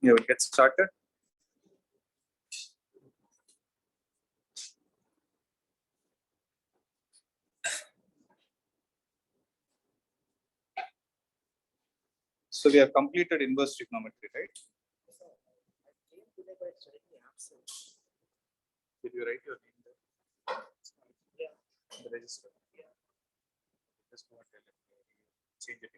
Yeah, we'll get started. So we have completed inverse trigonometry, right? Did you write your name there? Yeah. The register. Yeah. Just go and tell it. Change it.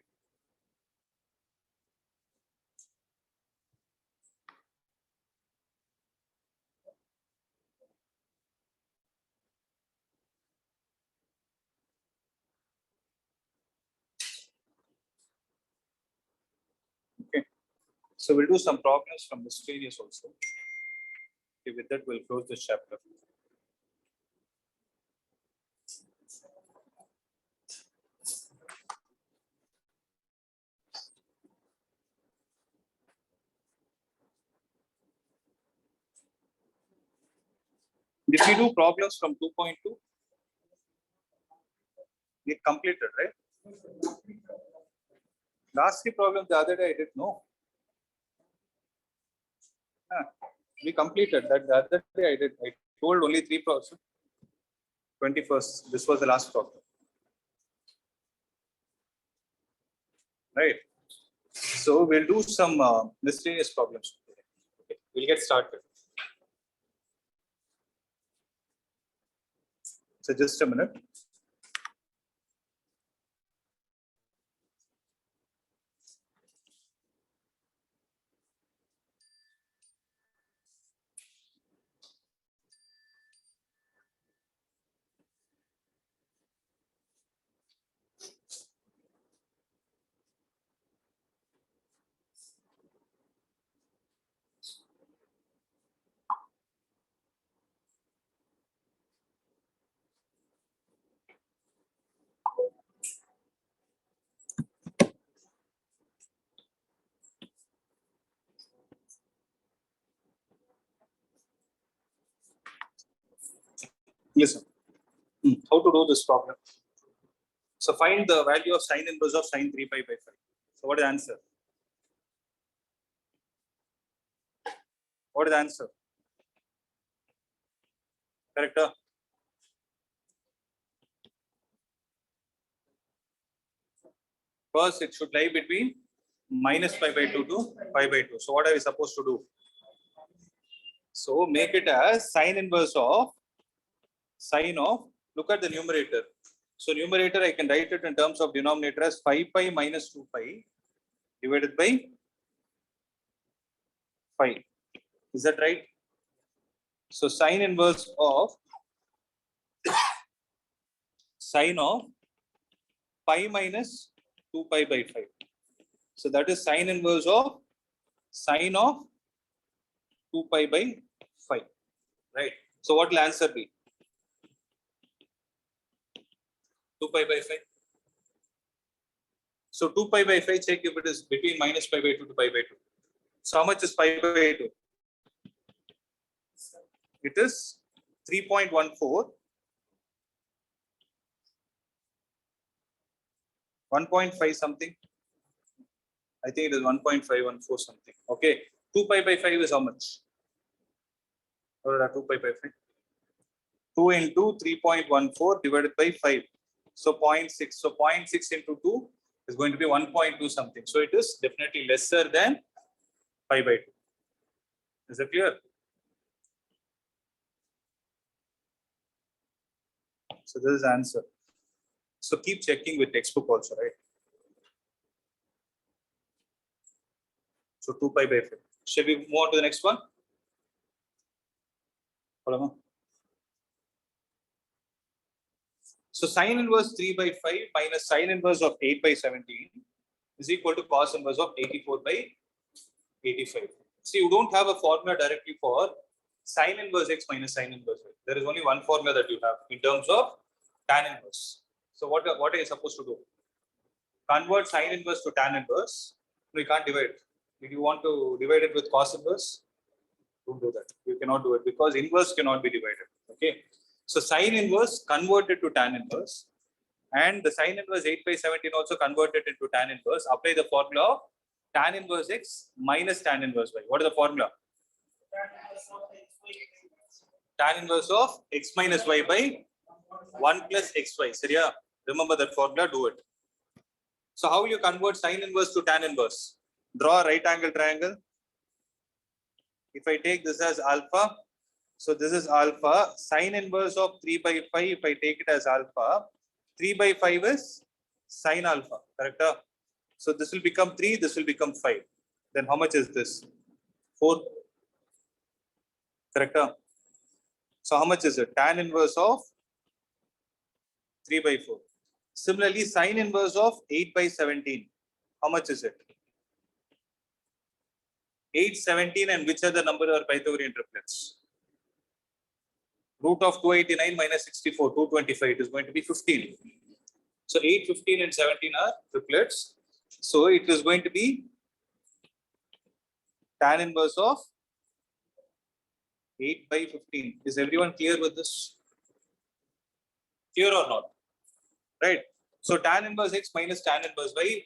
Okay. So we'll do some problems from miscellaneous also. Okay, with that we'll close this chapter. Did we do problems from 2.2? We completed, right? Last three problems the other day I did no. We completed that the other day I did. I told only 3 problems. 21st. This was the last problem. Right. So we'll do some miscellaneous problems. Okay. We'll get started. So just a minute. Listen. How to do this problem? So find the value of sine inverse of sine 3 pi by 5. So what is the answer? What is the answer? Correct? First, it should lie between minus pi by 2 to pi by 2. So what are we supposed to do? So make it as sine inverse of sine of, look at the numerator. So numerator, I can write it in terms of denominator as 5 pi minus 2 pi divided by 5. Is that right? So sine inverse of sine of pi minus 2 pi by 5. So that is sine inverse of sine of 2 pi by 5. Right. So what will answer be? 2 pi by 5. So 2 pi by 5, check if it is between minus pi by 2 to pi by 2. So how much is pi by 2? It is 3.14. 1.5 something. I think it is 1.514 something. Okay. 2 pi by 5 is how much? What are 2 pi by 5? 2 into 3.14 divided by 5. So 0.6. So 0.6 into 2 is going to be 1.2 something. So it is definitely lesser than pi by 2. Is that clear? So this is the answer. So keep checking with textbook also, right? So 2 pi by 5. Shall we move on to the next one? So sine inverse 3 by 5 minus sine inverse of 8 by 17 is equal to cos inverse of 84 by 85. See, you don't have a formula directly for sine inverse x minus sine inverse y. There is only one formula that you have in terms of tan inverse. So what are you supposed to do? Convert sine inverse to tan inverse. No, you can't divide. If you want to divide it with cos inverse, don't do that. You cannot do it because inverse cannot be divided. Okay. So sine inverse converted to tan inverse, and the sine inverse 8 by 17 also converted into tan inverse. Apply the formula of tan inverse x minus tan inverse y. What is the formula? Tan inverse of x minus y by 1 plus xy. Seriya? Remember that formula, do it. So how will you convert sine inverse to tan inverse? Draw a right angle triangle. If I take this as alpha, so this is alpha. Sine inverse of 3 by 5, if I take it as alpha, 3 by 5 is sine alpha, correct? So this will become 3, this will become 5. Then how much is this? 4, correct? So how much is it? Tan inverse of 3 by 4. Similarly, sine inverse of 8 by 17. How much is it? 8, 17, and which are the number are Pythagorean triplets? Root of 289 minus 64, 225. It is going to be 15. So 8, 15, and 17 are triplets. So it is going to be tan inverse of 8 by 15. Is everyone clear with this? Clear or not? Right. So tan inverse x minus tan inverse y.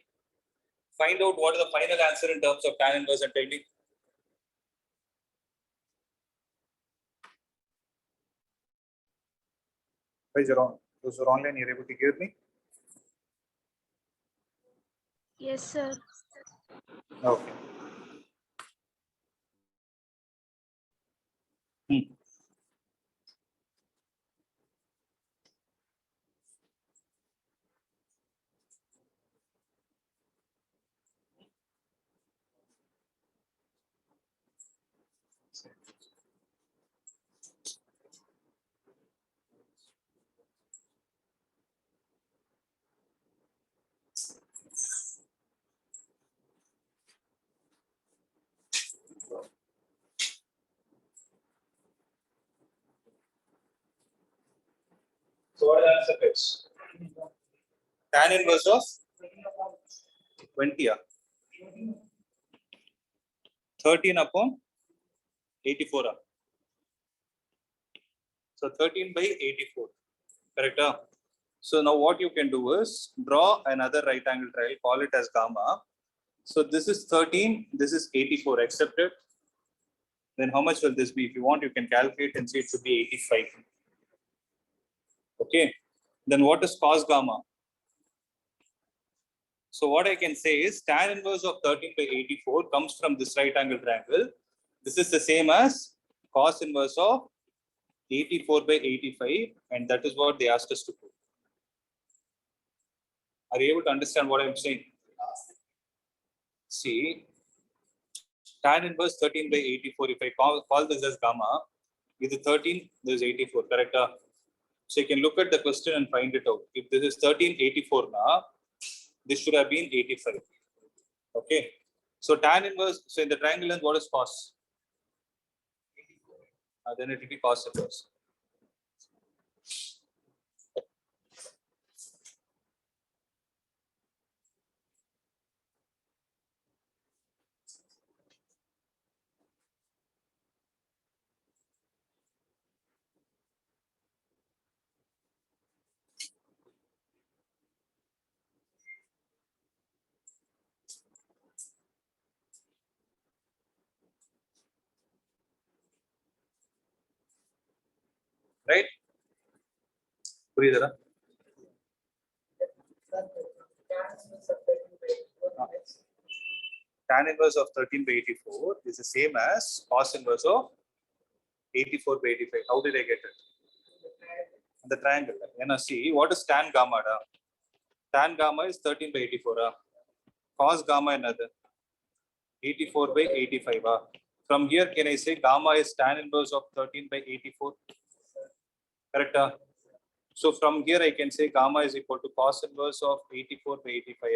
Find out what is the final answer in terms of tan inverse and tell me. Those are online, you're able to hear me? Yes, sir. Okay. So what is the answer is? Tan inverse of 20. 13 upon 84. So 13 by 84. Correct? So now what you can do is draw another right angle triangle, call it as gamma. So this is 13, this is 84, accept it. Then how much will this be? If you want, you can calculate and see it should be 85. Okay. Then what is cos gamma? So what I can say is tan inverse of 13 by 84 comes from this right angle triangle. This is the same as cos inverse of 84 by 85, and that is what they asked us to do. Are you able to understand what I'm saying? See, tan inverse 13 by 84, if I call this as gamma, is 13, this is 84, correct? So you can look at the question and find it out. If this is 1384 now, this should have been 85. Okay. So tan inverse, so in the triangle length, what is cos? Then it will be cos inverse. Right? Tan inverse of 13 by 84 is the same as cos inverse of 84 by 85. How did I get it? The triangle. See, what is tan gamma? Tan gamma is 13 by 84. Cos gamma another 84 by 85. From here, can I say gamma is tan inverse of 13 by 84? Correct? So from here, I can say gamma is equal to cos inverse of 84 by 85.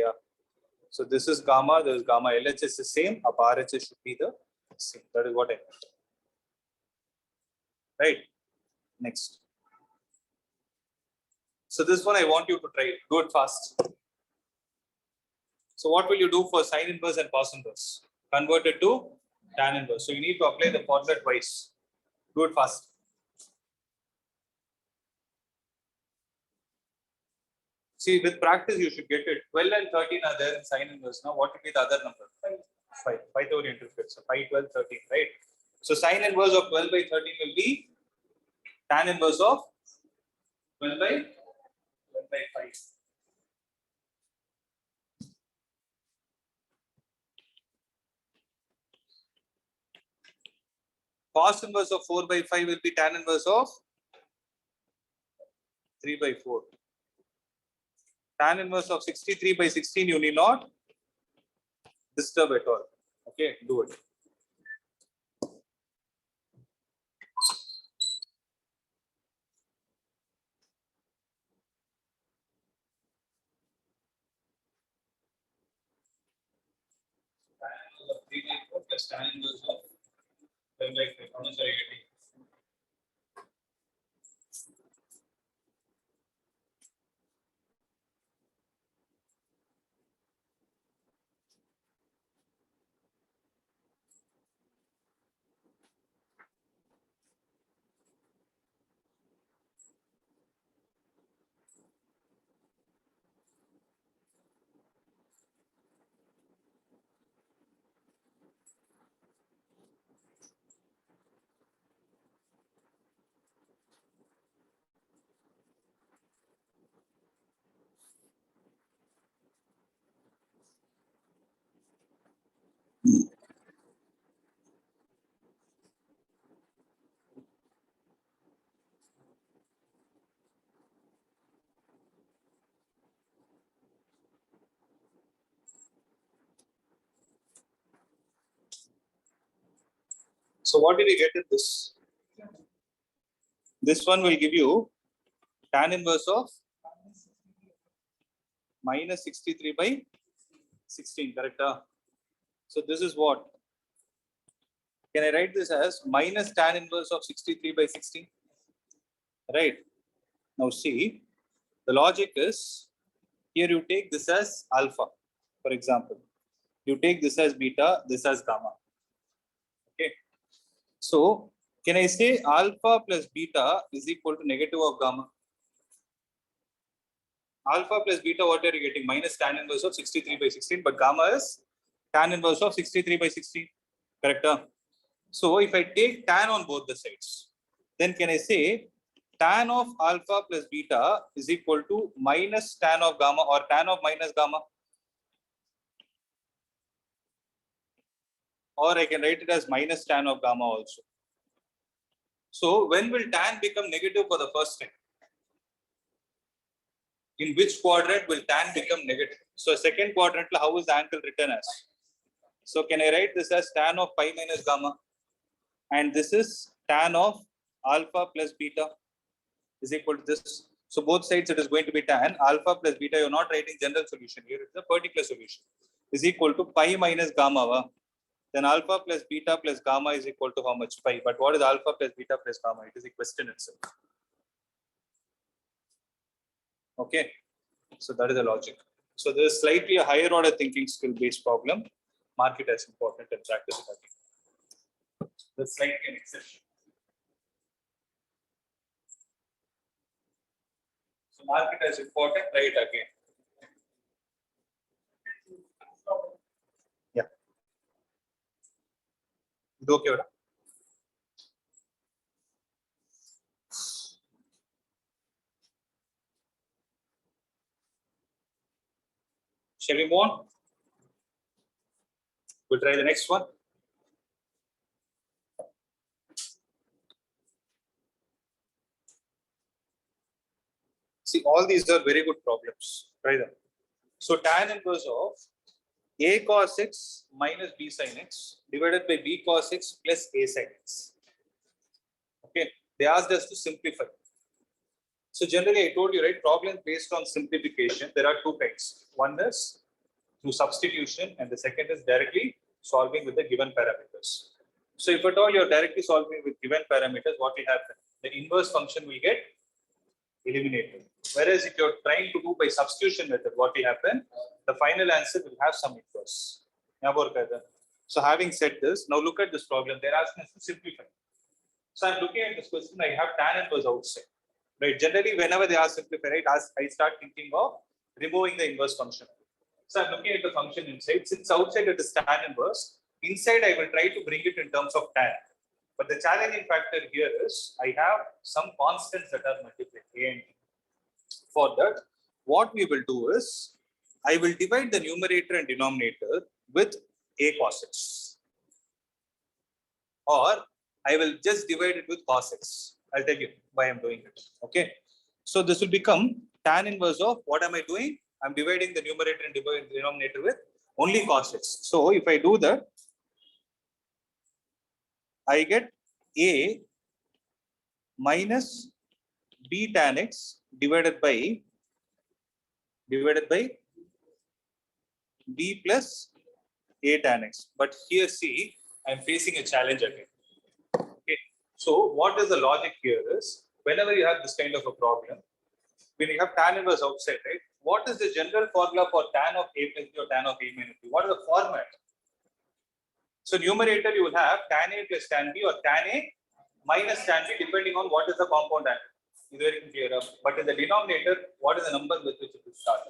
So this is gamma, this is gamma. LHS is the same, up RHS should be the same. That is what I meant. Right? Next. So this one I want you to try. Do it fast. So what will you do for sine inverse and cos inverse? Convert it to tan inverse. So you need to apply the formula twice. Do it fast. See, with practice, you should get it. 12 and 13 are there in sine inverse. Now, what will be the other number? 5. 5. 5th interpret. So, 5, 12, 13, right? So, sine inverse of 12 by 13 will be tan inverse of 12 by 5. Cos inverse of 4 by 5 will be tan inverse of 3 by 4. Tan inverse of 63 by 16, you need not disturb at all. Okay, do it. Tan inverse of 3 by 4 plus tan inverse of 12 by 5. How much are you getting? So what did we get in this? This one will give you tan inverse of minus 63 by 16, correct? So this is what? Can I write this as minus tan inverse of 63 by 16? Right. Now see, the logic is, here you take this as alpha, for example. You take this as beta, this as gamma. Okay. So can I say alpha plus beta is equal to negative of gamma? Alpha plus beta, what are you getting? Minus tan inverse of 63 by 16, but gamma is tan inverse of 63 by 16. Correct? So if I take tan on both the sides, then can I say tan of alpha plus beta is equal to minus tan of gamma or tan of minus gamma? Or I can write it as minus tan of gamma also. So when will tan become negative for the first time? In which quadrant will tan become negative? So second quadrant, how is the angle written as? So can I write this as tan of pi minus gamma? And this is tan of alpha plus beta is equal to this. So both sides it is going to be tan. Alpha plus beta, you're not writing general solution here. It's a particular solution. Is equal to pi minus gamma. Then alpha plus beta plus gamma is equal to how much? Pi. But what is alpha plus beta plus gamma? It is a question itself. Okay. So that is the logic. So there is slightly a higher order thinking skill based problem. Mark it as important and practice it again. That's slightly an exception. So mark it as important, write again. Yeah. Is it okay, right? Shall we move on? We'll try the next one. See, all these are very good problems. Try them. So tan inverse of a cos x minus b sin x divided by b cos x plus a sin x. Okay, they asked us to simplify. So generally, I told you, right, problems based on simplification, there are two kinds. One is through substitution, and the second is directly solving with the given parameters. So if at all you're directly solving with given parameters, what will happen? The inverse function will get eliminated. Whereas if you're trying to do by substitution method, what will happen? The final answer will have some inverse. So having said this, now look at this problem. They're asking us to simplify. So I'm looking at this question. I have tan inverse outside. Right. Generally, whenever they ask simplify, right, I start thinking of removing the inverse function. So I'm looking at the function inside. Since outside it is tan inverse, inside I will try to bring it in terms of tan. But the challenging factor here is I have some constants that are multiplied, a and b. For that, what we will do is I will divide the numerator and denominator with a cos x, or I will just divide it with cos x. I'll tell you why I'm doing it. Okay. So this will become tan inverse of what am I doing? I'm dividing the numerator and denominator with only cos x. So if I do that, I get a minus b tan x divided by b plus a tan x. But here, see, I'm facing a challenge again. Okay. So what is the logic here is, whenever you have this kind of a problem, when you have tan inverse outside, right? What is the general formula for tan of a plus b or tan of a minus b? What is the format? So numerator you will have tan a plus tan b or tan a minus tan b, depending on what is the compound angle. Is very clear. But in the denominator, what is the number with which it will start?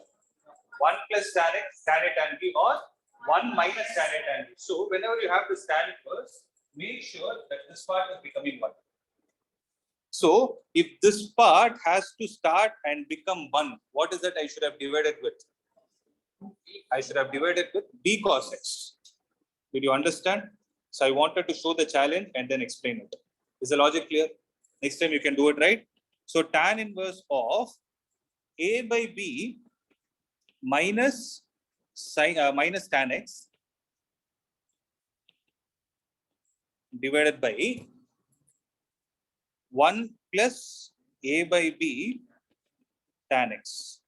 1 plus tan x, tan a tan b, or 1 minus tan a tan b. So whenever you have this tan inverse, make sure that this part is becoming 1. So if this part has to start and become 1, what is that I should have divided with? I should have divided with b cos x. Did you understand? So I wanted to show the challenge and then explain it. Is the logic clear? Next time you can do it right. So tan inverse of a by b minus minus tan x divided by 1 plus a by b tan x.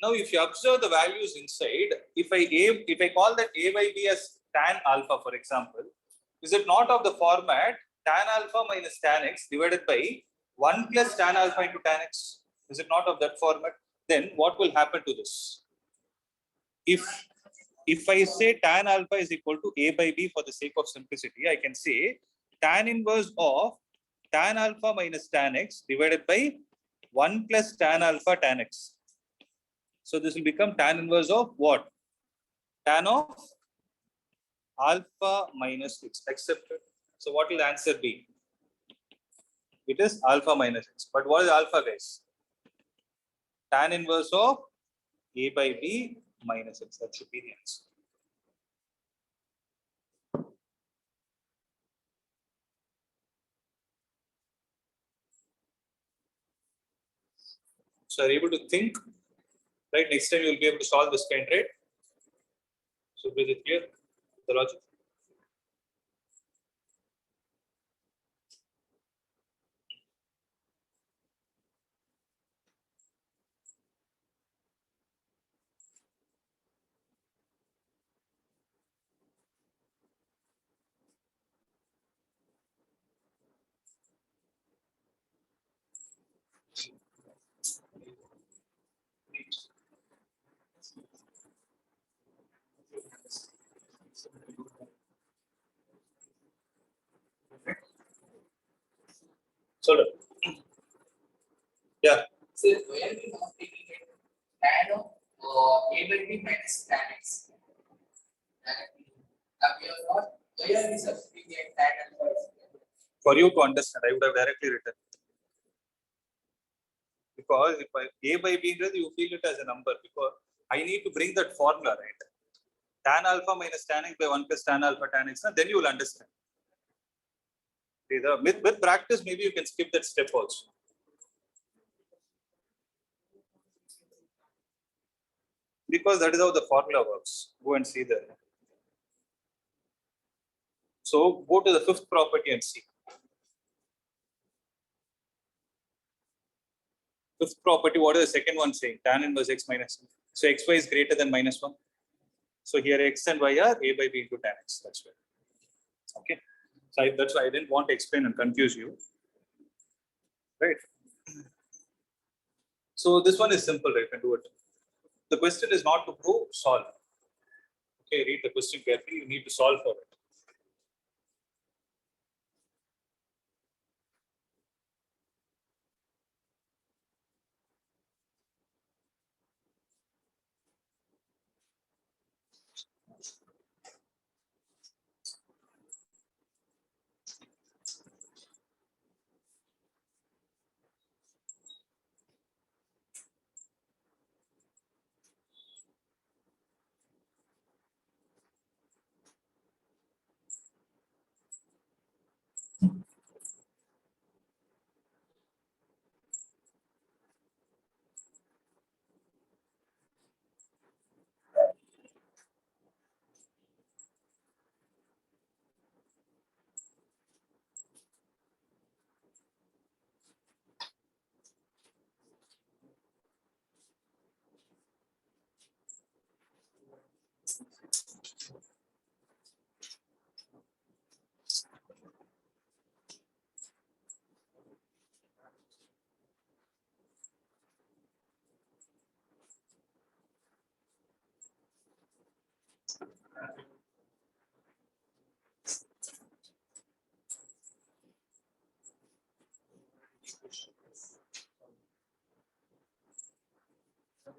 Now, if you observe the values inside, if I call that a by b as tan alpha, for example, is it not of the format tan alpha minus tan x divided by 1 plus tan alpha into tan x? Is it not of that format? Then what will happen to this? If I say tan alpha is equal to a by b for the sake of simplicity, I can say tan inverse of tan alpha minus tan x divided by 1 plus tan alpha tan x. So this will become tan inverse of what? Tan of alpha minus x, accepted. So what will the answer be? It is alpha minus x. But what is alpha, guys? Tan inverse of a by b minus x. That should be the answer. So are you able to think? Right? Next time you will be able to solve this kind, right? So is it clear? The logic? So yeah. So where we are taking it tan of a by b minus tan x. And we are not where we substitute tan alpha is equal. For you to understand, I would have directly written. Because if I a by b, you feel it as a number, because I need to bring that formula, right? Tan alpha minus tan x by 1 plus tan alpha tan x, then you will understand. With practice, maybe you can skip that step also. Because that is how the formula works. Go and see there. So go to the fifth property and see. Fifth property, what is the second one saying? Tan inverse x minus 1. So xy is greater than minus 1. So here x and y are a by b into tan x. That's why. Okay. So that's why I didn't want to explain and confuse you. Right. So this one is simple, right? You can do it. The question is not to prove, solve. Okay, read the question carefully. You need to solve for it.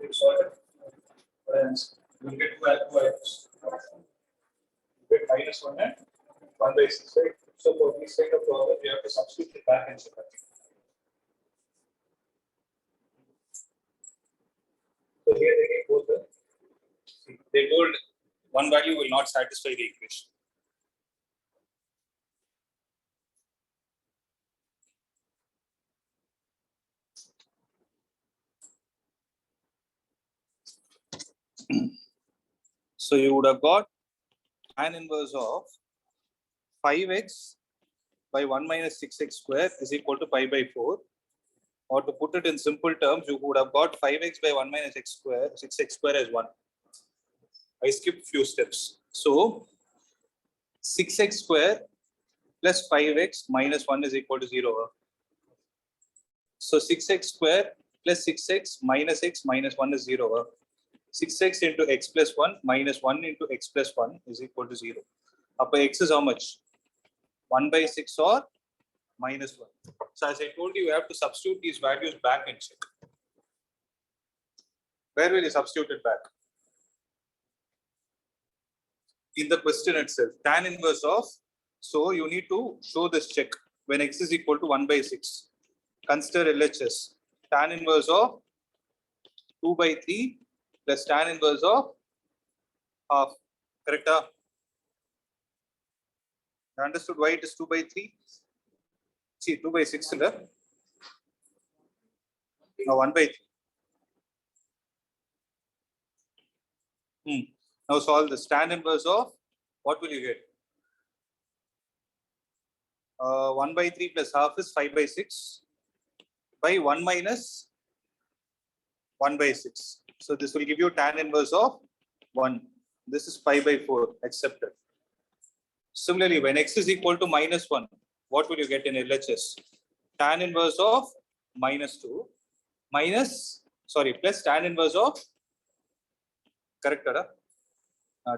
You solve it. What else? You will get two values. You get -1 and 1/6, right? So for this kind of problem, you have to substitute it back and check. So here they gave both the. They told one value will not satisfy the equation. So you would have got tan inverse of 5x by 1 minus 6x square is equal to pi by 4. Or to put it in simple terms, you would have got 5x by 1 minus x square, 6x square as 1. I skipped few steps. So 6x square plus 5x minus 1 is equal to 0. So 6x square plus 6x minus x minus 1 is 0. 6x into x plus 1 minus 1 into x plus 1 is equal to 0. Up by x is how much? 1 by 6 or minus 1. So as I told you, you have to substitute these values back and check. Where will you substitute it back? In the question itself, tan inverse of, so you need to show this check when x is equal to 1 by 6. Consider LHS. Tan inverse of 2 by 3 plus tan inverse of half. Correct? You understood why it is 2 by 3? See, 2 by 6. Now 1 by 3. Now solve the tan inverse of, what will you get? 1 by 3 plus half is 5 by 6 by 1 minus 1 by 6. So this will give you tan inverse of 1. This is 5 by 4, accepted. Similarly, when x is equal to -1, what will you get in LHS? Tan inverse of -2 plus tan inverse of, correct?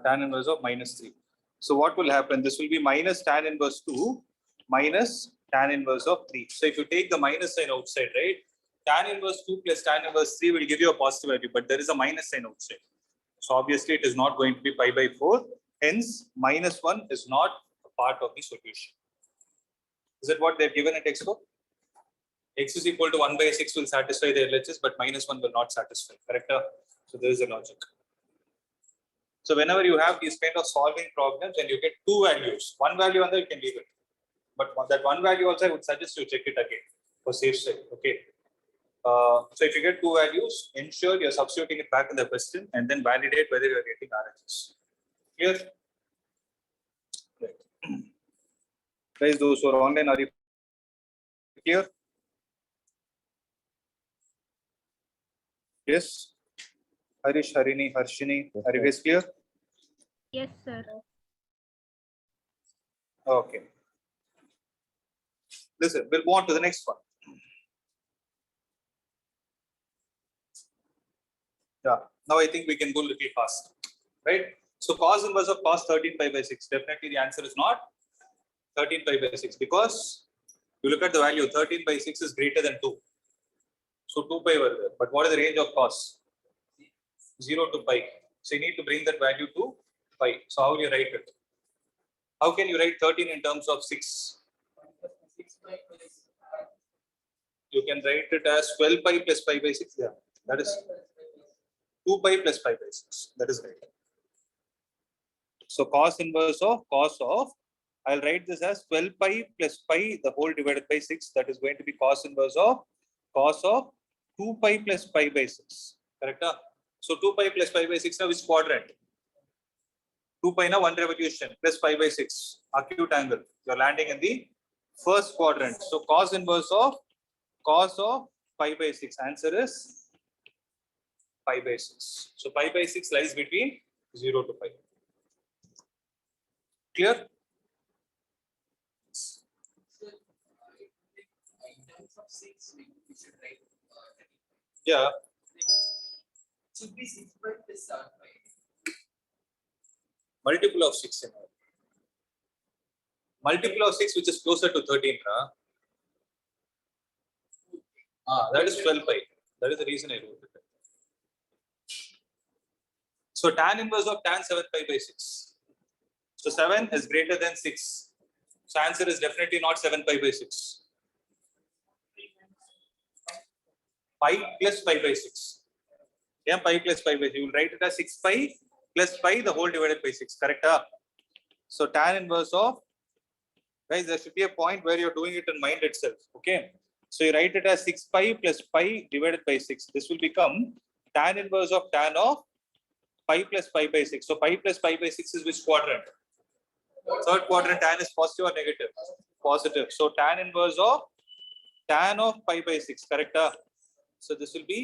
Tan inverse of -3. So what will happen? This will be minus tan inverse 2 minus tan inverse of 3. So if you take the minus sign outside, right? Tan inverse 2 plus tan inverse 3 will give you a positive value, but there is a minus sign outside. So obviously it is not going to be pi by 4. Hence, -1 is not a part of the solution. Is that what they've given in textbook? X is equal to 1 by 6 will satisfy the LHS, but -1 will not satisfy. Correct? So there is a logic. So whenever you have these kind of solving problems and you get two values, one value on there you can leave it. But that one value also I would suggest you check it again for safe side. Okay. So if you get two values, ensure you're substituting it back in the question and then validate whether you're getting RHS. Clear? Right. Guys, those who are online, are you clear? Yes. Harish, Harini, Harshini, are you guys clear? Yes, sir. Okay. Listen, we'll go on to the next one. Yeah. Now I think we can go a little fast, right? So cos inverse of cos 13 pi by 6. Definitely the answer is not 13 pi by 6 because you look at the value 13 by 6 is greater than 2. So 2 pi were there. But what is the range of cos? 0 to pi. So you need to bring that value to pi. So how will you write it? How can you write 13 in terms of 6? You can write it as 12 pi plus pi by 6. Yeah, that is 2 pi plus pi by 6. That is right. So cos inverse of I'll write this as 12 pi plus pi the whole divided by 6. That is going to be cos inverse of 2 pi plus pi by 6. Correct? So 2 pi plus pi by 6 now which quadrant? 2 pi now 1 revolution plus pi by 6 acute angle. You are landing in the first quadrant. So cos inverse of pi by 6. Answer is pi by 6. So pi by 6 lies between 0 to pi. Clear? In terms of 6, we should write Yeah. should be 6 pi plus 7 pi. Multiple of 6. Multiple of 6 which is closer to 13. That is 12 pi. That is the reason I wrote it. So tan inverse of tan 7 pi by 6. So 7 is greater than 6. So answer is definitely not 7 pi by 6. Pi plus pi by 6. Yeah, pi plus pi by 6. You will write it as 6 pi plus pi the whole divided by 6. Correct? So tan inverse of, guys, there should be a point where you're doing it in mind itself. Okay. So you write it as 6 pi plus pi divided by 6. This will become tan inverse of tan of pi plus pi by 6. So pi plus pi by 6 is which quadrant? Third quadrant. Tan is positive or negative? Positive. So tan inverse of tan of pi by 6. Correct? So this will be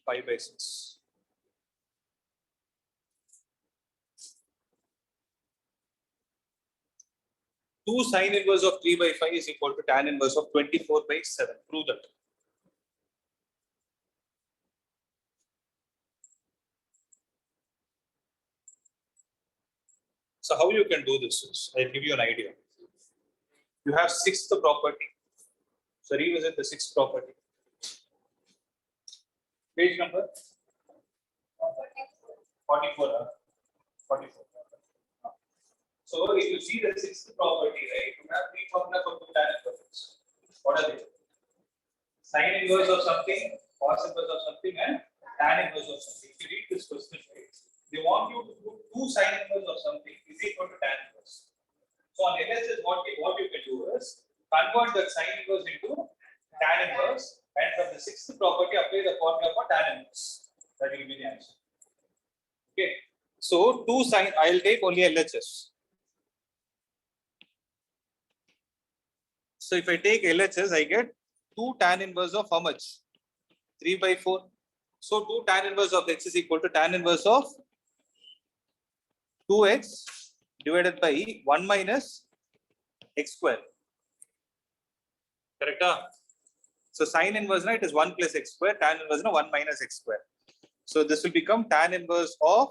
pi by 6. Two sine inverse of 3 by 5 is equal to tan inverse of 24 by 7. Prove that. So how you can do this is, I'll give you an idea. You have sixth property. So revisit the sixth property. Page number 44. 44. So if you see the sixth property, right, you have three formulas for two tan inverses. What are they? Sine inverse of something, cos inverse of something, and tan inverse of something. If you read this question, right, they want you to put two sine inverse of something is equal to tan inverse. So on LHS, what you can do is convert the sine inverse into tan inverse, and from the sixth property apply the formula for tan inverse. That will be the answer. Okay. So two sine, I'll take only LHS. So if I take LHS, I get 2 tan inverse of how much? 3 by 4. So 2 tan inverse of x is equal to tan inverse of 2x divided by 1 minus x square. Correct? So sine inverse, right, is 1 plus x square, tan inverse, 1 minus x square. So this will become tan inverse of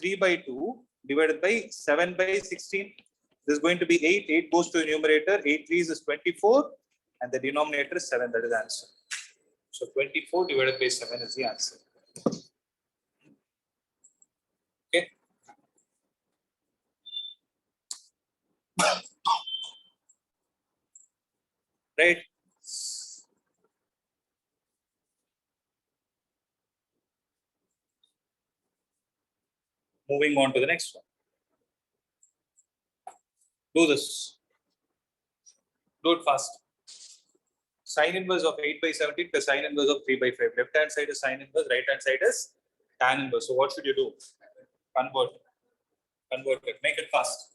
3 by 2 divided by 7 by 16. This is going to be 8. 8 goes to the numerator. 8 3 is 24. And the denominator is 7. That is the answer. So 24 divided by 7 is the answer. Okay. Right. Moving on to the next one. Do this. Do it fast. Sine inverse of 8 by 17 plus sine inverse of 3 by 5. Left hand side is sine inverse, right hand side is tan inverse. So what should you do? Convert. Convert it. Make it fast.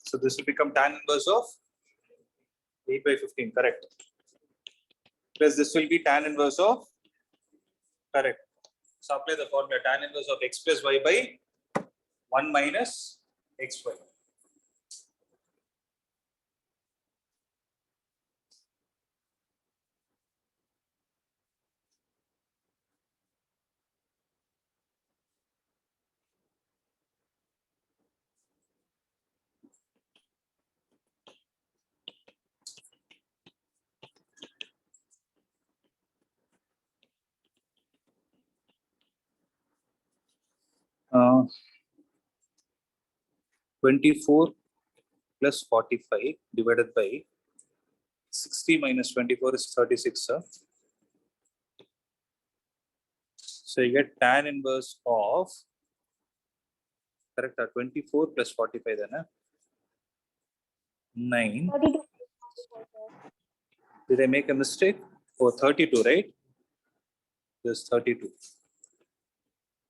So this will become tan inverse of 8 by 15. Correct. Plus this will be tan inverse of, correct. So apply the formula tan inverse of x plus y by 1 minus xy. Uh, 24 plus 45 divided by 60 minus 24 is 36. So you get tan inverse of, correct, 24 plus 45 then 9. 32. Did I make a mistake? Oh, 32, right? This 32.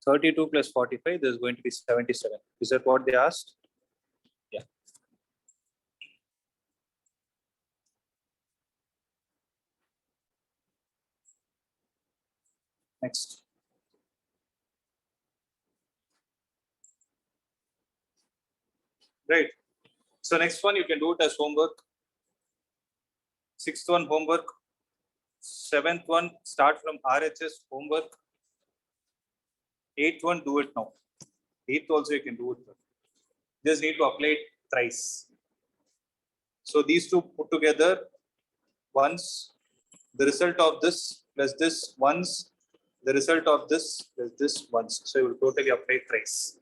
32 plus 45, there's going to be 77. Is that what they asked? Yeah. Next. Right. So next one, you can do it as homework. Sixth one, homework. Seventh one, start from RHS, homework. Eighth one, do it now. Eighth also you can do it. Just need to apply it thrice. So these two put together once, the result of this plus this once, the result of this plus this once. So you will totally apply thrice.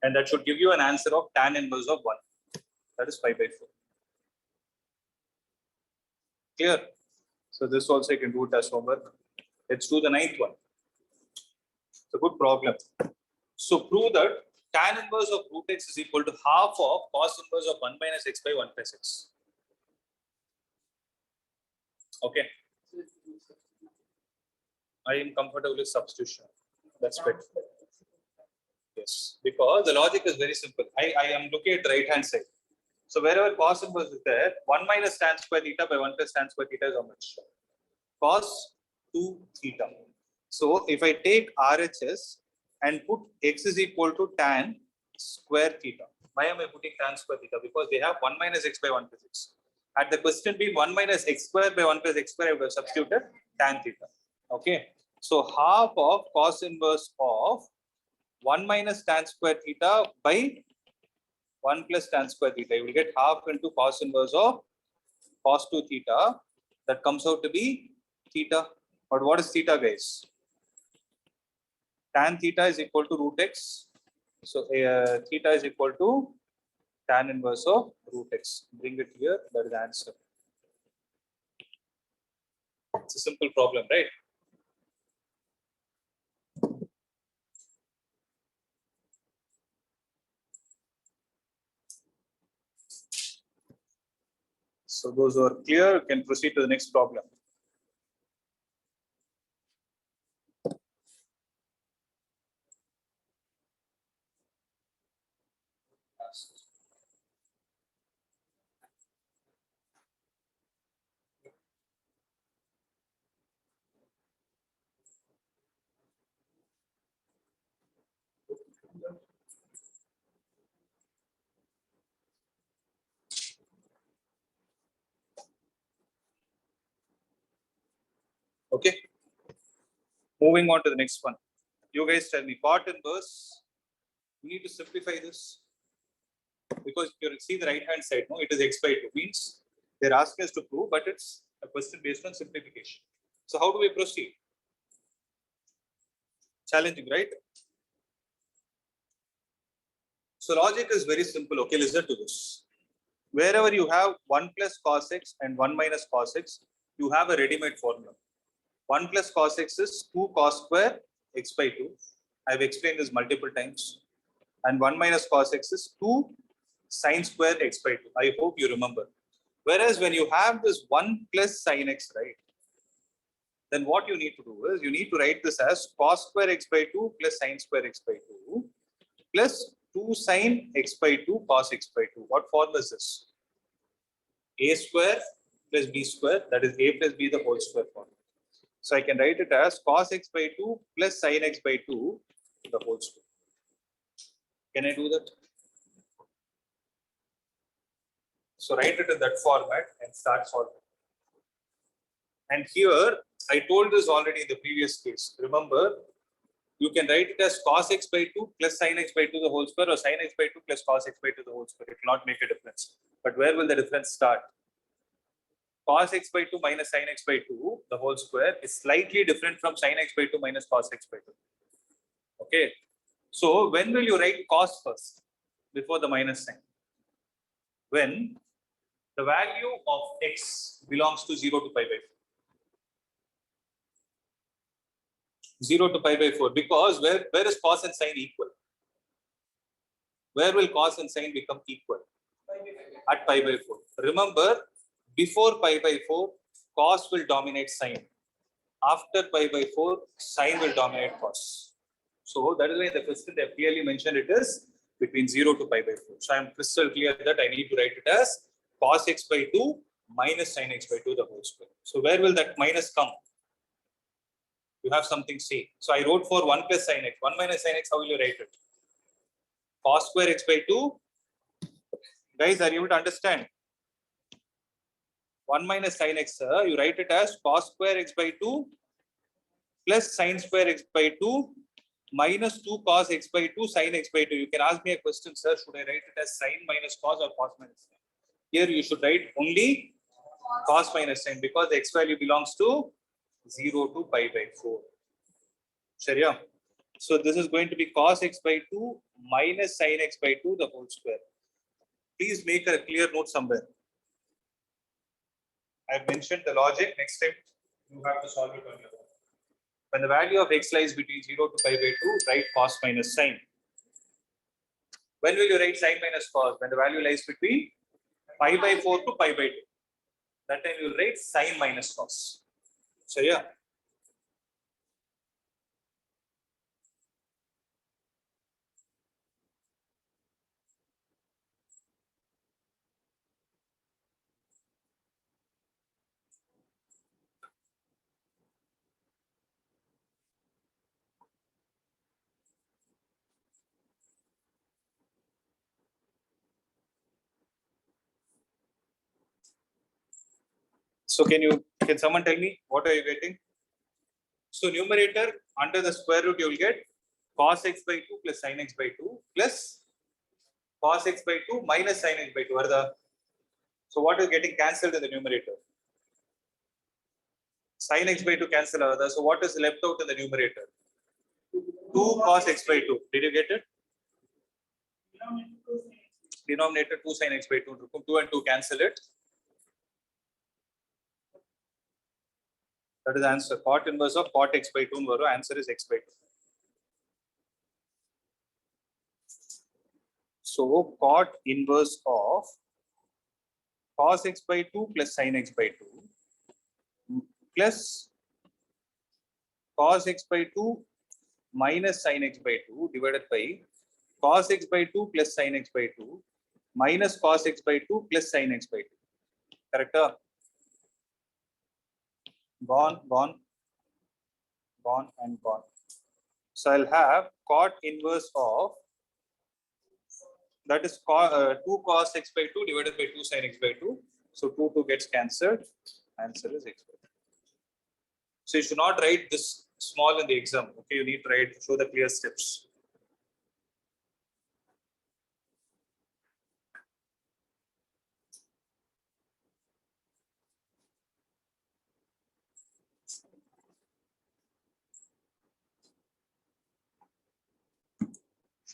And that should give you an answer of tan inverse of 1. That is 5 by 4. Clear? So this also you can do it as homework. Let's do the 9th one. It's a good problem. So prove that tan inverse of root x is equal to half of cos inverse of 1 minus x by 1 plus x. Okay. I am comfortable with substitution. That's better. Yes, because the logic is very simple. I am looking at the right hand side. So wherever cos inverse is there, 1 minus tan square theta by 1 plus tan square theta is how much? Cos 2 theta. So if I take RHS and put x is equal to tan square theta. Why am I putting tan square theta? Because they have 1 minus x by 1 plus x. Had the question been 1 minus x square by 1 plus x square, I would have substituted tan theta. Okay. So half of cos inverse of 1 minus tan square theta by 1 plus tan square theta. You will get half into cos inverse of cos 2 theta. That comes out to be theta. But what is theta, guys? Tan theta is equal to root x. So theta is equal to tan inverse of root x. Bring it here. That is the answer. It's a simple problem, right? So those who are clear can proceed to the next problem. Okay. Moving on to the next one. You guys tell me, part inverse. We need to simplify this because if you see the right hand side, no, it is x by 2 means they're asking us to prove, but it's a question based on simplification. So how do we proceed? Challenging, right? So logic is very simple. Okay, listen to this. Wherever you have 1 plus cos x and 1 minus cos x, you have a ready-made formula. 1 plus cos x is 2 cos square x by 2. I've explained this multiple times. And 1 minus cos x is 2 sine square x by 2. I hope you remember. Whereas when you have this 1 plus sine x, right, then what you need to do is you need to write this as cos square x by 2 plus sine square x by 2 plus 2 sine x by 2 cos x by 2. What formula is this? A square plus b square, that is a plus b the whole square formula. So I can write it as cos x by 2 plus sine x by 2 the whole square. Can I do that? So write it in that format and start solving. And here, I told this already in the previous case. Remember, you can write it as cos x by 2 plus sine x by 2 the whole square or sine x by 2 plus cos x by 2 the whole square. It will not make a difference. But where will the difference start? Cos x by 2 minus sine x by 2 the whole square is slightly different from sine x by 2 minus cos x by 2. Okay. So when will you write cos first before the minus sign? When the value of x belongs to 0 to pi by 4. 0 to pi by 4, because where is cos and sine equal? Where will cos and sine become equal? At pi by 4. Remember, before pi by 4, cos will dominate sine. After pi by 4, sine will dominate cos. So that is why the question they have clearly mentioned it is between 0 to pi by 4. So I am crystal clear that I need to write it as cos x by 2 minus sine x by 2 the whole square. So where will that minus come? You have something C. So I wrote for 1 plus sine x. 1 minus sine x, how will you write it? Cos square x by 2. Guys, are you able to understand? 1 minus sine x, you write it as cos square x by 2 plus sine square x by 2 minus 2 cos x by 2 sine x by 2. You can ask me a question, sir, should I write it as sine minus cos or cos minus sine? Here you should write only cos minus sin because the x value belongs to 0 to pi by 4. Sharia. So this is going to be cos x by 2 minus sin x by 2 the whole square. Please make a clear note somewhere. I've mentioned the logic. Next step, you have to solve it on your own. When the value of x lies between 0 to pi by 2, write cos minus sin. When will you write sin minus cos? When the value lies between pi by 4 to pi by 2. That time you will write sin minus cos. So yeah. So can someone tell me what are you getting? So numerator under the square root you will get cos x by 2 plus sin x by 2 plus cos x by 2 minus sin x by 2. So what is getting cancelled in the numerator? Sin x by 2 cancel. So what is left out in the numerator? 2 cos x by 2. Did you get it? Denominator 2 sin x by 2. 2 and 2 cancel it. That is the answer. Cot inverse of cot x by 2. Answer is x by 2. So cot inverse of cos x by 2 plus sin x by 2 plus cos x by 2 minus sin x by 2 divided by cos x by 2 plus sin x by 2 minus cos x by 2 plus sin x by 2. Correct? Gone, gone, gone, and gone. So I'll have cot inverse of, that is 2 cos x by 2 divided by 2 sin x by 2. So 2 gets cancelled. Answer is x by 2. So you should not write this small in the exam. Okay, you need to write, show the clear steps.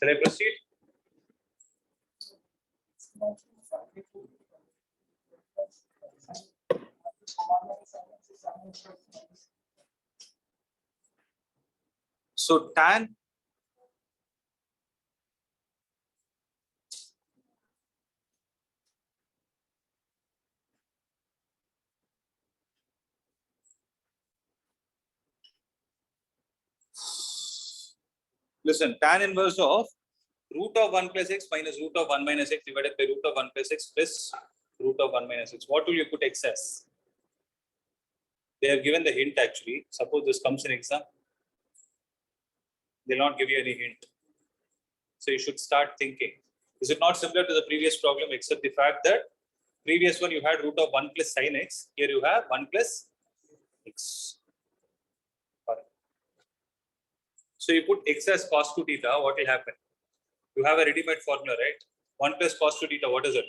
Shall I proceed? So tan listen, tan inverse of root of 1 plus x minus root of 1 minus x divided by root of 1 plus x plus root of 1 minus x. What will you put x as? They have given the hint actually. Suppose this comes in exam. They'll not give you any hint. So you should start thinking. Is it not similar to the previous problem except the fact that previous one you had root of 1 plus sin x. Here you have 1 plus x. So you put x as cos 2 theta, what will happen? You have a ready-made formula, right? 1 plus cos 2 theta, what is it?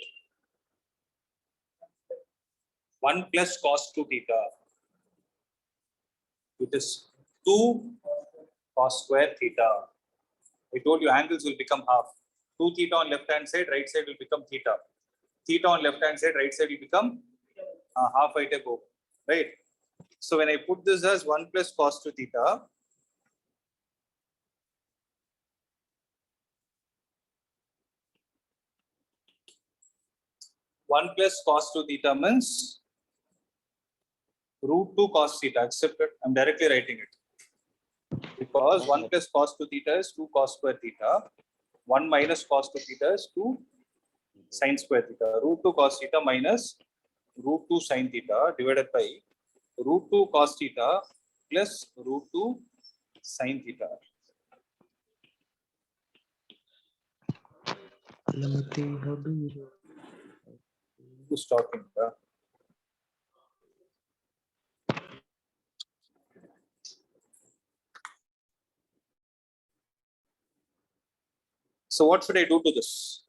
1 plus cos 2 theta. It is 2 cos square theta. I told you angles will become half. 2 theta on left hand side, right side will become theta. Theta on left hand side, right side will become half height above. Right? So when I put this as 1 plus cos 2 theta, one plus cos 2 theta means root 2 cos theta. Accepted. I'm directly writing it. Because 1 plus cos 2 theta is 2 cos square theta. 1 minus cos 2 theta is 2 sin square theta. Root 2 cos theta minus root 2 sin theta divided by root 2 cos theta plus root 2 sin theta. Who's talking? So what should I do to this?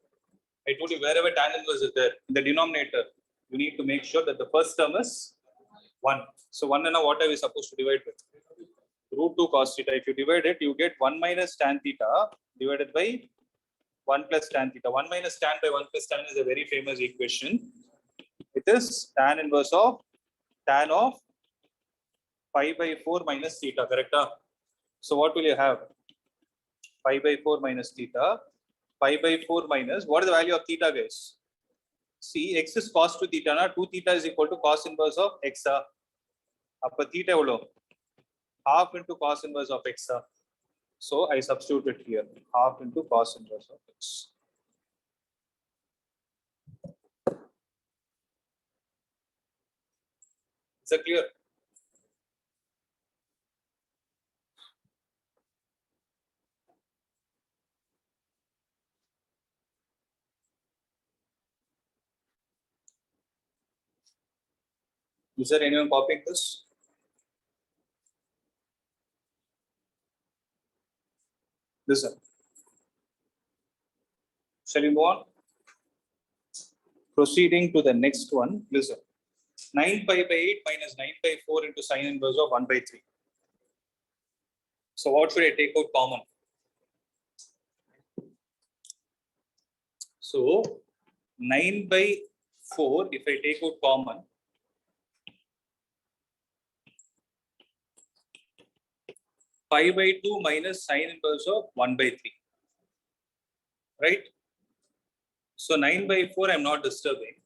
I told you wherever tan inverse is there in the denominator, you need to make sure that the first term is 1. So 1 and what are we supposed to divide with? Root 2 cos theta. If you divide it, you get 1 minus tan theta divided by 1 plus tan theta. 1 minus tan by 1 plus tan is a very famous equation. It is tan inverse of tan of pi by 4 minus theta, correct? So what will you have? Pi by 4 minus theta. Pi by 4 minus, what is the value of theta, guys? See, x is cos 2 theta, na? 2 theta is equal to cos inverse of x. Appa theta evlo? Half into cos inverse of x. So I substitute it here. Half into cos inverse of x. Is that clear? Is there anyone copying this? Listen. Shall we move on? Proceeding to the next one. Listen. 9 pi by 8 minus 9 by 4 into sine inverse of 1 by 3. So what should I take out common? So 9 by 4, if I take out common, pi by 2 minus sine inverse of 1 by 3. Right? So 9 by 4, I'm not disturbing.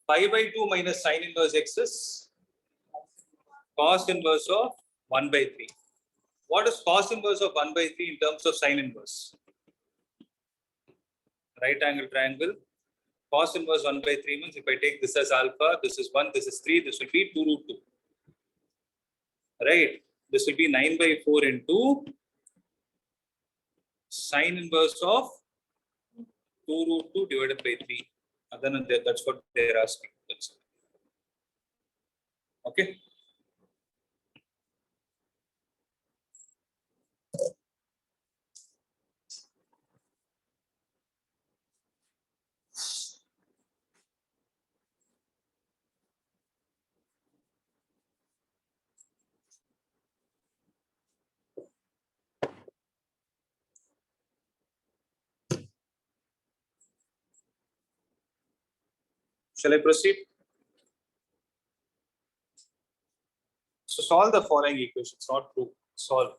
Pi by 2 minus sine inverse x is cos inverse of 1 by 3. What is cos inverse of 1 by 3 in terms of sine inverse? Right angle triangle. Cos inverse 1 by 3 means if I take this as alpha, this is 1, this is 3, this will be 2 root 2. Right? This will be 9 by 4 into sine inverse of 2 root 2 divided by 3. That's what they're asking. That's it. Okay. Shall I proceed? So solve the following equations, not prove, solve.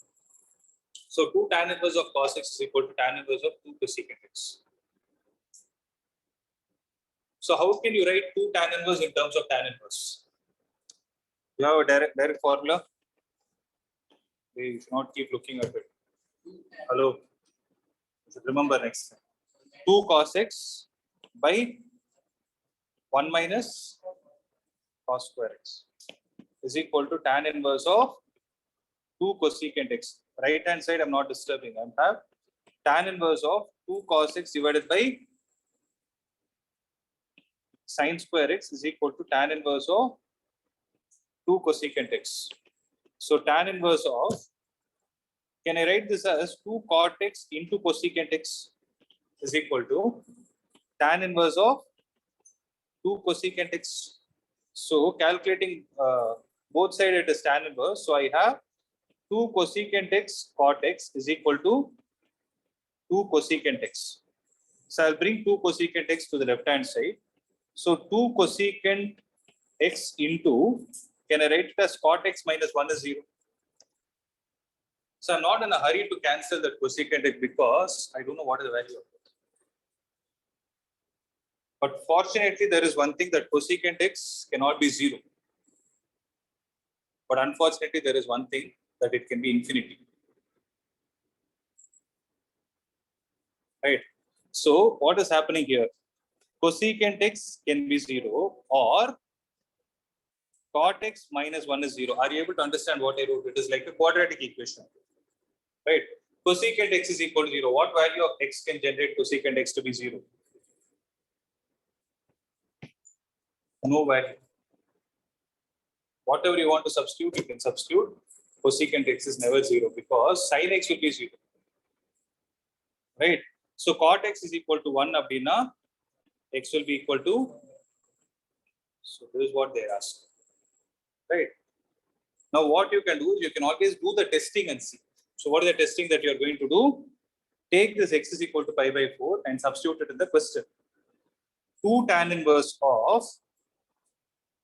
So 2 tan inverse of cos x is equal to tan inverse of 2 cosecant x. So how can you write 2 tan inverse in terms of tan inverse? You have a direct formula? You should not keep looking at it. Hello? You should remember next time. 2 cos x by 1 minus cos square x is equal to tan inverse of 2 cosecant x. Right hand side I'm not disturbing. I have tan inverse of 2 cos x divided by sine square x is equal to tan inverse of 2 cosecant x. So tan inverse of, can I write this as 2 cot x into cosecant x is equal to tan inverse of 2 cosecant x. So calculating both sides it is tan inverse. So I have 2 cosecant x cot x is equal to 2 cosecant x. So I'll bring 2 cosecant x to the left hand side. So 2 cosecant x into, can I write it as cot x minus 1 is 0. So I'm not in a hurry to cancel that cosecant x because I don't know what is the value of it. But fortunately, there is one thing that cosecant x cannot be 0. But unfortunately, there is one thing that it can be infinity. Right? So what is happening here? Cosecant x can be 0 or cot x minus 1 is 0. Are you able to understand what I wrote? It is like a quadratic equation. Right? Cosecant x is equal to 0. What value of x can generate cosecant x to be 0? No value. Whatever you want to substitute, you can substitute. Cosecant x is never 0 because sin x will be 0. Right? So cot x is equal to 1 abdina. x will be equal to, so this is what they're asking, right? Now what you can do is you can always do the testing and see. So what is the testing that you're going to do? Take this x is equal to pi by 4 and substitute it in the question. 2 tan inverse of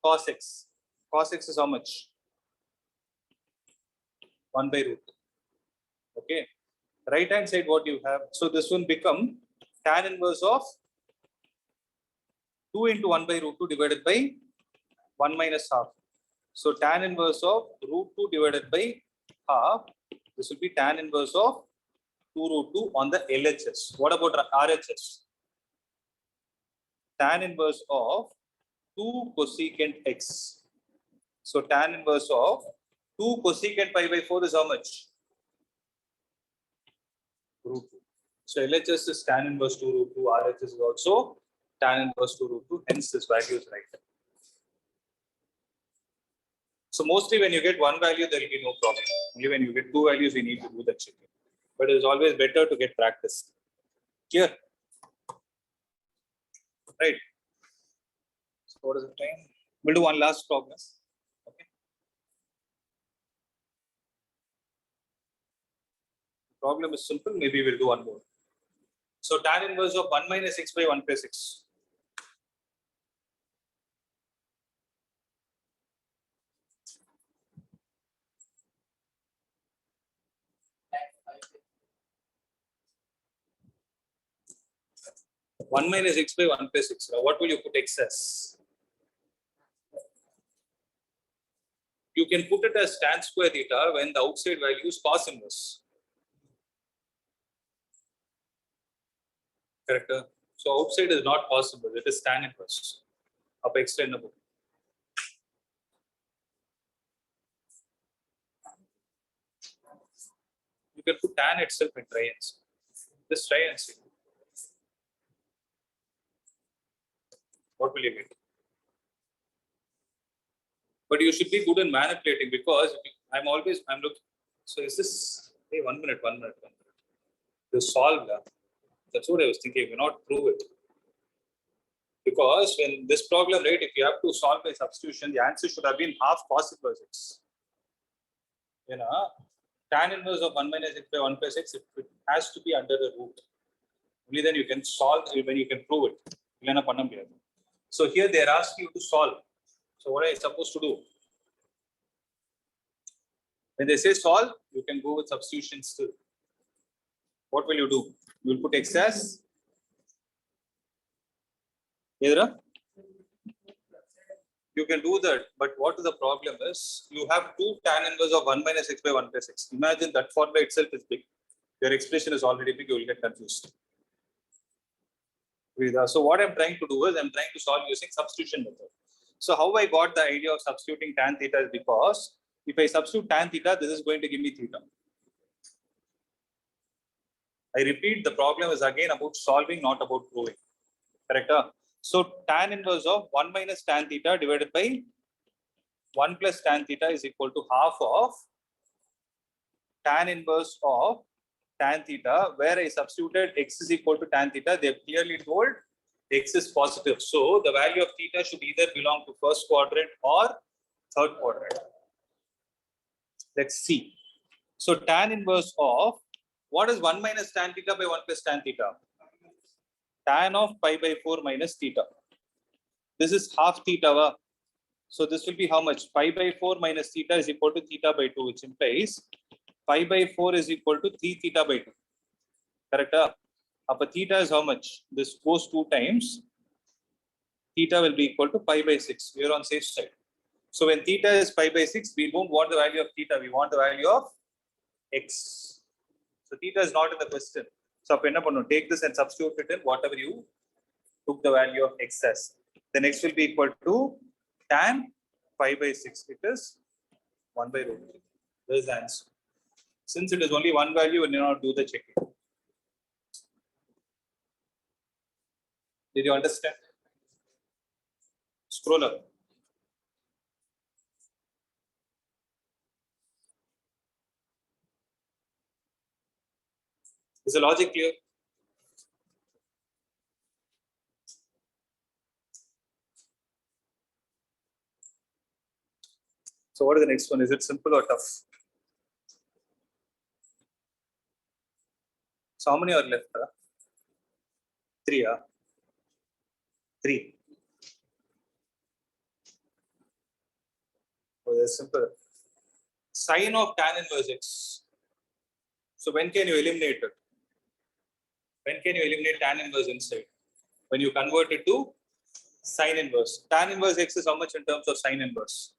cos x. Cos x is how much? 1 by root. Okay. Right hand side what you have. So this will become tan inverse of 2 into 1 by root 2 divided by 1 minus half. So tan inverse of root 2 divided by half. This will be tan inverse of 2 root 2 on the LHS. What about RHS? Tan inverse of 2 cosecant x. So tan inverse of 2 cosecant pi by 4 is how much? Root 2. So LHS is tan inverse 2 root 2. RHS is also tan inverse 2 root 2. Hence this value is right. So mostly when you get one value, there will be no problem. Only when you get two values, we need to do the checking. But it is always better to get practice. Here. Right. So what is the time? We'll do one last problem. Okay. The problem is simple. Maybe we'll do one more. So tan inverse of 1 minus x by 1 plus x. One minus x by 1 plus x. Now what will you put x as? You can put it as tan square theta when the outside value is cos inverse. Correct? So outside is not possible. It is tan inverse. Up extendable. You can put tan itself and try and see. Just try and see. What will you get? But you should be good in manipulating because I'm looking. So is this, hey, 1 minute. To solve that. That's what I was thinking. You not prove it. Because when this problem, right, if you have to solve by substitution, the answer should have been half cos inverse x. You know, tan inverse of 1 minus x by 1 plus x, it has to be under the root. Only then you can solve, when you can prove it. So here they are asking you to solve. So what are you supposed to do? When they say solve, you can go with substitution still. What will you do? You will put x as either. You can do that, but what the problem is? You have 2 tan inverse of 1 minus x by 1 plus x. Imagine that formula itself is big. Your expression is already big, you will get confused. So what I'm trying to do is I'm trying to solve using substitution method. So how I got the idea of substituting tan theta is because if I substitute tan theta, this is going to give me theta. I repeat, the problem is again about solving, not about proving. Correct? So tan inverse of 1 minus tan theta divided by 1 plus tan theta is equal to half of tan inverse of tan theta, where I substituted x is equal to tan theta. They have clearly told x is positive. So the value of theta should either belong to first quadrant or third quadrant. Let's see. So tan inverse of, what is 1 minus tan theta by 1 plus tan theta? Tan of pi by 4 minus theta. This is half theta. So this will be how much? Pi by 4 minus theta is equal to theta by 2, which implies pi by 4 is equal to 3 theta by 2. Correct? Upper theta is how much? This goes 2 times. Theta will be equal to pi by 6. We are on safe side. So when theta is pi by 6, we don't want the value of theta. We want the value of x. So theta is not in the question. So take this and substitute it in whatever you took the value of x as. Then x will be equal to tan pi by 6. It is 1 by root 3. This is the answer. Since it is only one value, we need not do the checking. Did you understand? Scroll up. Is the logic clear? So what is the next one? Is it simple or tough? So how many are left? 3. 3. Oh, that's simple. Sine of tan inverse x. So when can you eliminate it? When can you eliminate tan inverse inside? When you convert it to sine inverse. Tan inverse x is how much in terms of sine inverse?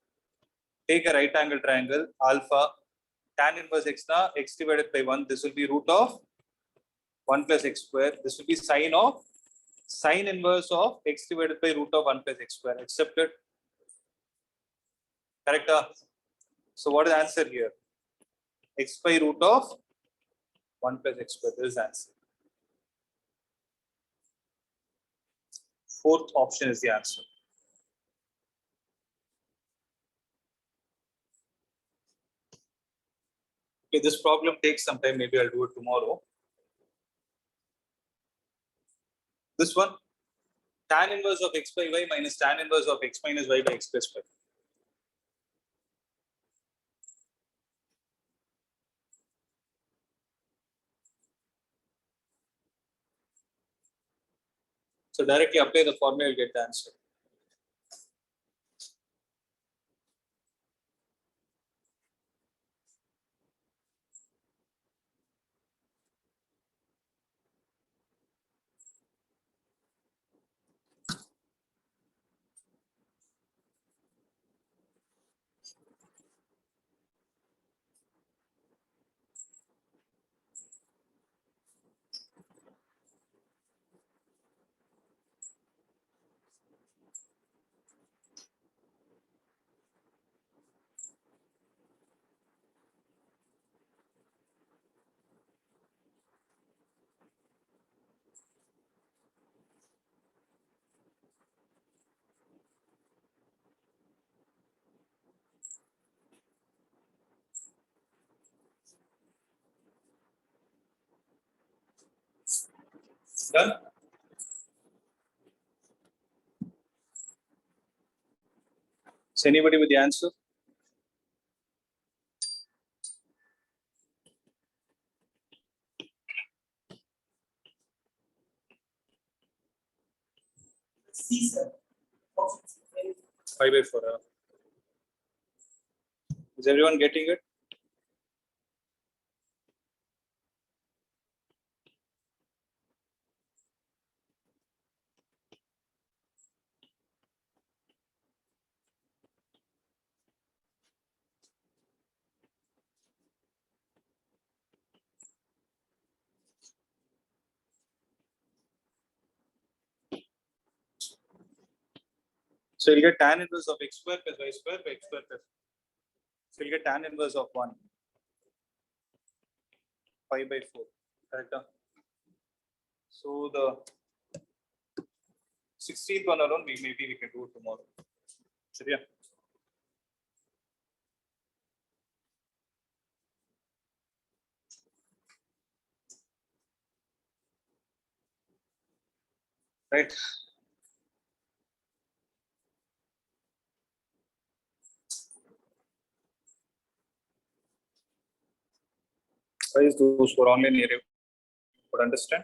Take a right angle triangle, alpha. Tan inverse x na x divided by 1. This will be root of 1 plus x square. This will be sine of sine inverse of x divided by root of 1 plus x square. Accepted? Correct? So what is the answer here? X by root of 1 plus x square. This is the answer. Fourth option is the answer. Okay, this problem takes some time. Maybe I'll do it tomorrow. This one, tan inverse of x by y minus tan inverse of x minus y by x plus y. So directly apply the formula, you'll get the answer. Done? So anybody with the answer? C, sir. 5 by 4. Is everyone getting it? So you'll get tan inverse of x square plus y square by x square plus. So you'll get tan inverse of 1. 5 by 4. Correct? So the 16th one alone, maybe we can do it tomorrow. So yeah. Right. Guys, those who are online here would understand.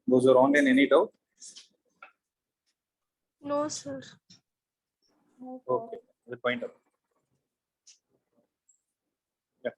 Those who are online, any doubt? No, sir. Okay, we'll find out. Yeah.